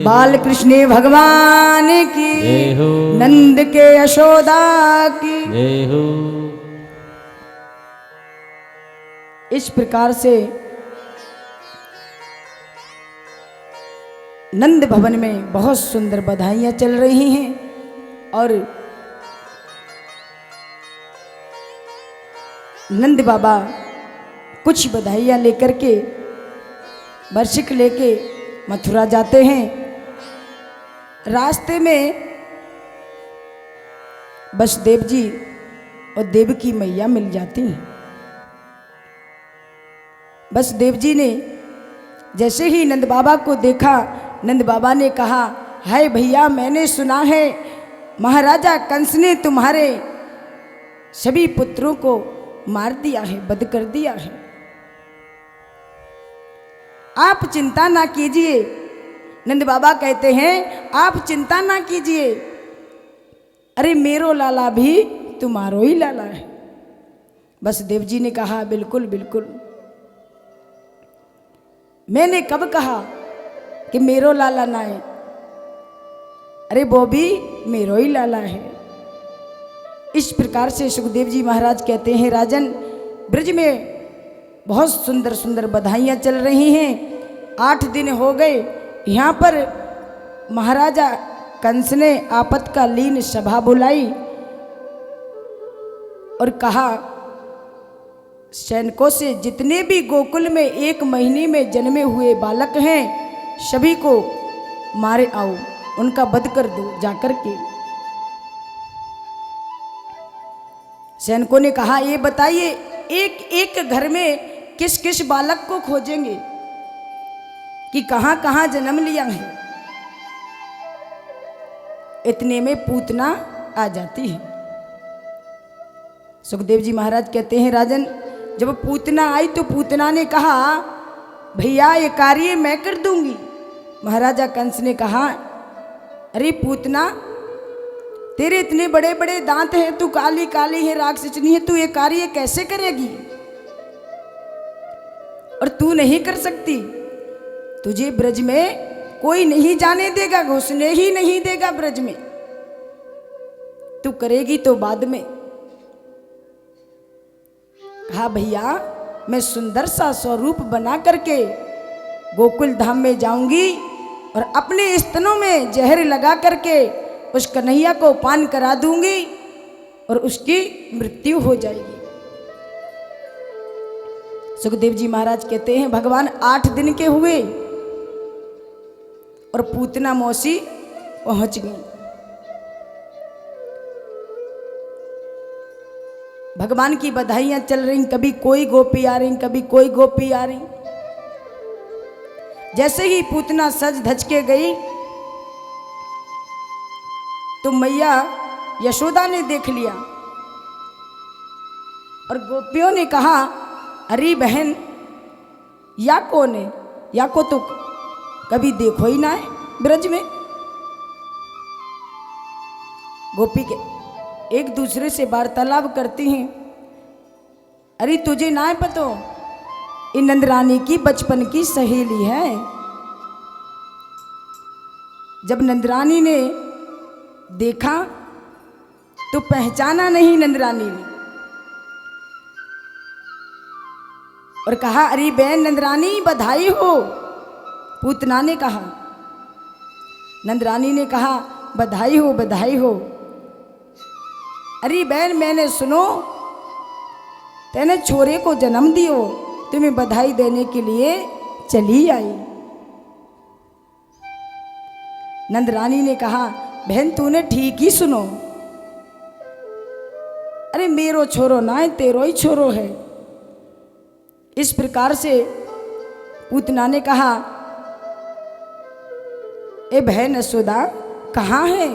बाल कृष्ण भगवान की, नंद के यशोदा की। इस प्रकार से नंद भवन में बहुत सुंदर बधाइयां चल रही हैं और नंद बाबा कुछ बधाइयां लेकर के वर्षिक लेके मथुरा जाते हैं। रास्ते में वसुदेव जी और देवकी मैया मिल जाती हैं। वसुदेव जी ने जैसे ही नंद बाबा को देखा, नंद बाबा ने कहा, हाय भैया, मैंने सुना है महाराजा कंस ने तुम्हारे सभी पुत्रों को मार दिया है, वध कर दिया है। आप चिंता ना कीजिए। नंद बाबा कहते हैं, आप चिंता ना कीजिए, अरे मेरो लाला भी तुम्हारो ही लाला है। वसुदेव जी ने कहा, बिल्कुल बिल्कुल। मैंने कब कहा कि मेरो लाला ना है? अरे वो भी मेरो ही लाला है। इस प्रकार से सुखदेव जी महाराज कहते हैं, राजन, ब्रज में बहुत सुंदर सुंदर बधाइयां चल रही हैं। 8 दिन हो गए। यहाँ पर महाराजा कंस ने आपत्कालीन सभा बुलाई और कहा सैनिकों से, जितने भी गोकुल में 1 महीने में जन्मे हुए बालक हैं सभी को मारे आओ, उनका वध कर दो जाकर के। सैनिकों ने कहा, ये बताइए एक एक घर में किस किस बालक को खोजेंगे कि कहां कहां जन्म लिया है। इतने में पूतना आ जाती है। सुखदेव जी महाराज कहते हैं, राजन, जब पूतना आई तो पूतना ने कहा, भैया ये कार्य मैं कर दूंगी। महाराजा कंस ने कहा, अरे पूतना, तेरे इतने बड़े बड़े दांत हैं, तू काली काली है, राक्षसनी है, तू ये कार्य कैसे करेगी? और तू नहीं कर सकती। तुझे ब्रज में कोई नहीं जाने देगा, घुसने ही नहीं देगा ब्रज में। तू करेगी तो बाद में। कहा, भैया मैं सुंदर सा स्वरूप बना करके गोकुल धाम में जाऊंगी और अपने स्तनों में जहर लगा करके उस कन्हैया को पान करा दूंगी और उसकी मृत्यु हो जाएगी। सुखदेव जी महाराज कहते हैं, भगवान 8 दिन के हुए और पूतना मौसी पहुंच गई। भगवान की बधाइयां चल रही, कभी कोई गोपी आ रही, कभी कोई गोपी आ रही। जैसे ही पूतना सज धज के गई तो मैया यशोदा ने देख लिया और गोपियों ने कहा, अरे बहन, या कौन है? या को तो कभी देखो ही ना है ब्रज में। गोपी के एक दूसरे से वार्तालाप करती हैं, अरे तुझे ना है पतो, ये नंदरानी की बचपन की सहेली है। जब नंदरानी ने देखा तो पहचाना नहीं नंदरानी ने और कहा, अरे बहन नंदरानी, बधाई हो। पूतना ने कहा, नंदरानी ने कहा, बधाई हो बधाई हो। अरे बहन, मैंने सुनो तेने छोरे को जन्म दियो, तुम्हें बधाई देने के लिए चली आई। नंदरानी ने कहा, बहन तूने ठीक ही सुनो, अरे मेरो छोरो ना है, तेरो ही छोरो है। इस प्रकार से पूतना ने कहा, ए बहन यशोदा कहाँ है?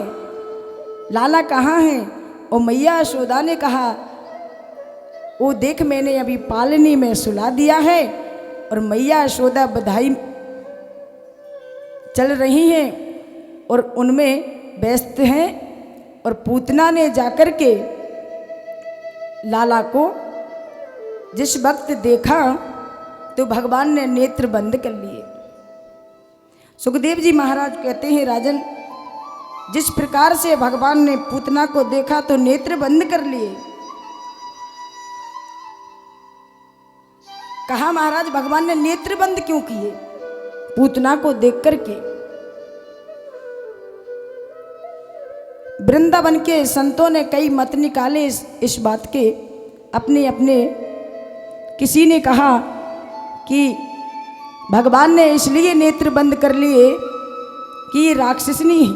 लाला कहाँ है? और मैया यशोदा ने कहा, वो देख मैंने अभी पालनी में सुला दिया है और मैया यशोदा बधाई चल रही हैं और उनमें व्यस्त हैं। और पूतना ने जाकर के लाला को जिस वक्त देखा तो भगवान ने नेत्र बंद कर लिए। सुखदेव जी महाराज कहते हैं राजन, जिस प्रकार से भगवान ने पूतना को देखा तो नेत्र बंद कर लिए। कहा महाराज भगवान ने नेत्र बंद क्यों किए पूतना को देख करके? वृंदावन के संतों ने कई मत निकाले इस बात के, अपने अपने। किसी ने कहा कि भगवान ने इसलिए नेत्र बंद कर लिए कि ये राक्षसनी है,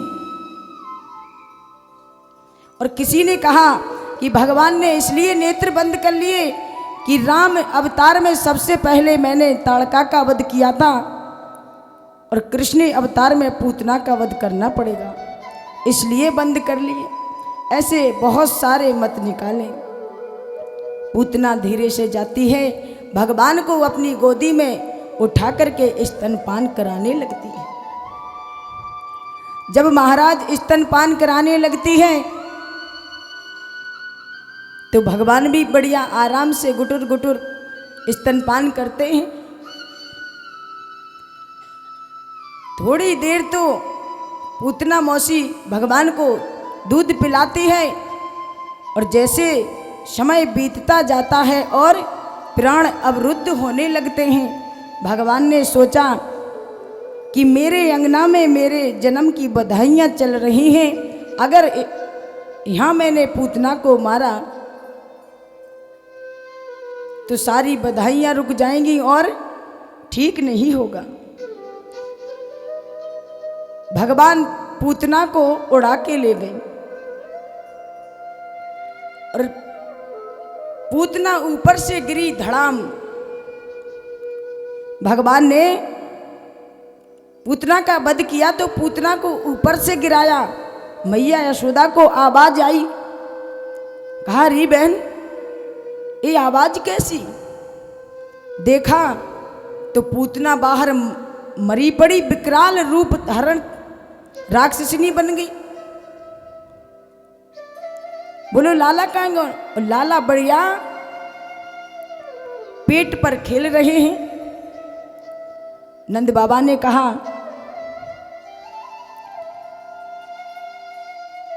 और किसी ने कहा कि भगवान ने इसलिए नेत्र बंद कर लिए कि राम अवतार में सबसे पहले मैंने ताड़का का वध किया था और कृष्ण अवतार में पूतना का वध करना पड़ेगा, इसलिए बंद कर लिए। ऐसे बहुत सारे मत निकाले। पूतना धीरे से जाती है, भगवान को अपनी गोदी में उठा करके स्तनपान कराने लगती है। जब महाराज स्तनपान कराने लगती है तो भगवान भी बढ़िया आराम से गुटुर गुटुर स्तनपान करते हैं। थोड़ी देर तो पूतना मौसी भगवान को दूध पिलाती है, और जैसे समय बीतता जाता है और प्राण अवरुद्ध होने लगते हैं, भगवान ने सोचा कि मेरे अंगना में मेरे जन्म की बधाइयाँ चल रही हैं, अगर यहाँ मैंने पूतना को मारा तो सारी बधाइयाँ रुक जाएंगी और ठीक नहीं होगा। भगवान पूतना को उड़ा के ले गए और पूतना ऊपर से गिरी धड़ाम। भगवान ने पूतना का वध किया तो पूतना को ऊपर से गिराया। मैया यशोदा को आवाज आई, कहा री बहन ये आवाज कैसी? देखा तो पूतना बाहर मरी पड़ी विकराल रूप धारण राक्षसिनी बन गई। बोलो लाला कहाँ गए? लाला बढ़िया पेट पर खेल रहे हैं। नंद बाबा ने कहा,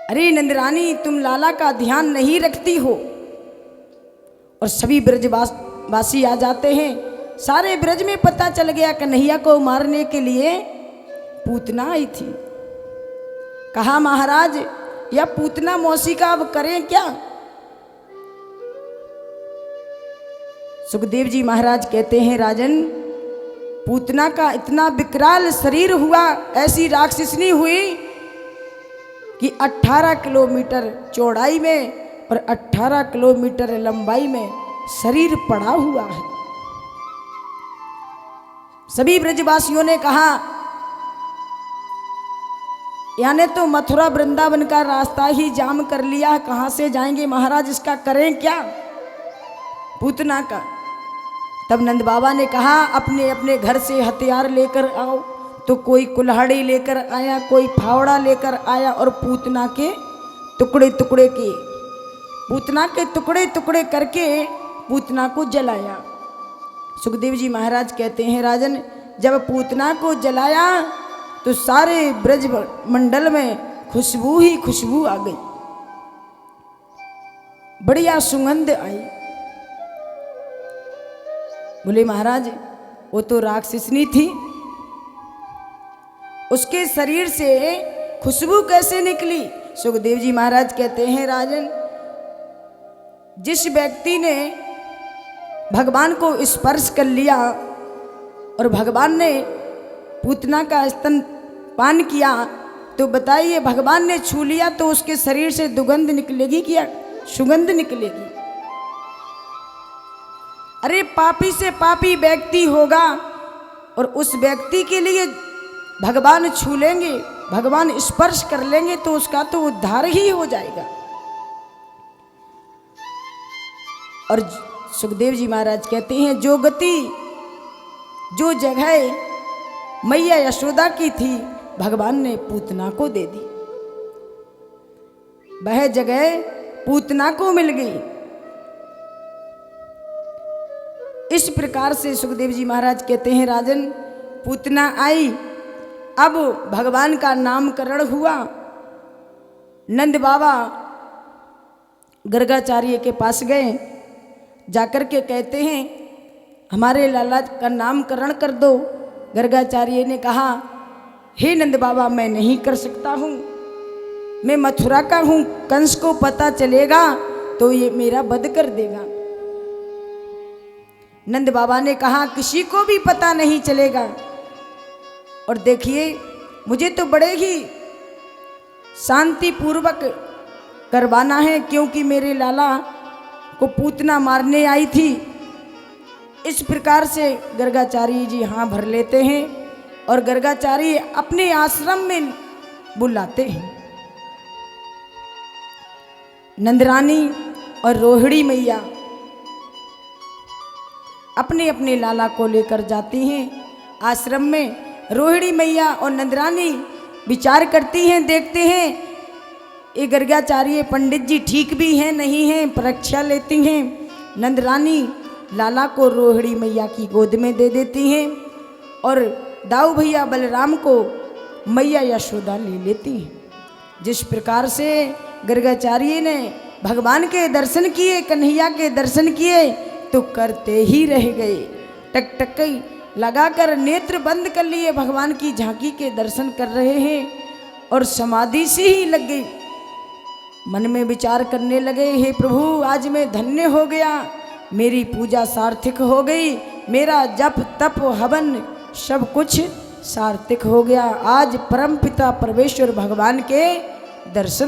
अरे नंदरानी तुम लाला का ध्यान नहीं रखती हो। और सभी ब्रजवासी आ जाते हैं। सारे ब्रज में पता चल गया कन्हैया को मारने के लिए पूतना आई थी। कहा महाराज या पूतना मौसी का अब करें क्या? सुखदेव जी महाराज कहते हैं राजन, पूतना का इतना विकराल शरीर हुआ, ऐसी राक्षसनी हुई कि 18 किलोमीटर चौड़ाई में और 18 किलोमीटर लंबाई में शरीर पड़ा हुआ है। सभी ब्रजवासियों ने कहा, यानी तो मथुरा वृंदावन का रास्ता ही जाम कर लिया, कहाँ से जाएंगे महाराज, इसका करें क्या पूतना का? तब नंद बाबा ने कहा, अपने अपने घर से हथियार लेकर आओ। तो कोई कुल्हाड़ी लेकर आया, कोई फावड़ा लेकर आया और पूतना के टुकड़े टुकड़े किए। पूतना के टुकड़े टुकड़े करके पूतना को जलाया। सुखदेव जी महाराज कहते हैं राजन, जब पूतना को जलाया तो सारे ब्रज मंडल में खुशबू ही खुशबू आ गई, बढ़िया सुगंध आई। बोले महाराज वो तो राक्षसनी थी, उसके शरीर से खुशबू कैसे निकली? सुखदेव जी महाराज कहते हैं राजन, जिस व्यक्ति ने भगवान को स्पर्श कर लिया और भगवान ने पूतना का स्तन पान किया, तो बताइए भगवान ने छू लिया तो उसके शरीर से दुगंध निकलेगी क्या सुगंध निकलेगी? अरे पापी से पापी व्यक्ति होगा और उस व्यक्ति के लिए भगवान छू लेंगे, भगवान स्पर्श कर लेंगे तो उसका तो उद्धार ही हो जाएगा। और सुखदेव जी महाराज कहते हैं, जो गति जो जगह मैया यशोदा की थी भगवान ने पूतना को दे दी, वह जगह पूतना को मिल गई। इस प्रकार से सुखदेव जी महाराज कहते हैं राजन, पूतना आई अब भगवान का नामकरण हुआ। नंद बाबा गर्गाचार्य के पास गए, जाकर के कहते हैं हमारे लाला का नामकरण कर दो। गर्गाचार्य ने कहा हे नंद बाबा मैं नहीं कर सकता हूँ, मैं मथुरा का हूँ, कंस को पता चलेगा तो ये मेरा वध कर देगा। नंद बाबा ने कहा किसी को भी पता नहीं चलेगा। और देखिए मुझे तो बड़े ही शांति पूर्वक करवाना है, क्योंकि मेरे लाला को पूतना मारने आई थी। इस प्रकार से गर्गाचार्य जी हाँ भर लेते हैं और गर्गाचार्य अपने आश्रम में बुलाते हैं। नंदरानी और रोहिणी मैया अपने अपने लाला को लेकर जाती हैं आश्रम में। रोहिणी मैया और नंदरानी विचार करती हैं, देखते हैं ये गर्गाचार्य पंडित जी ठीक भी हैं नहीं हैं, परीक्षा लेती हैं। नंदरानी लाला को रोहिणी मैया की गोद में दे देती हैं और दाऊ भैया बलराम को मैया यशोदा ले लेती हैं। जिस प्रकार से गर्गाचार्य ने भगवान के दर्शन किए, कन्हैया के दर्शन किए तो करते ही रह गए। टकटकी लगाकर नेत्र बंद कर लिए, भगवान की झांकी के दर्शन कर रहे हैं और समाधि से ही लग गई। मन में विचार करने लगे हे प्रभु आज मैं धन्य हो गया, मेरी पूजा सार्थक हो गई, मेरा जप तप हवन सब कुछ सार्थक हो गया। आज परमपिता परमेश्वर भगवान के दर्शन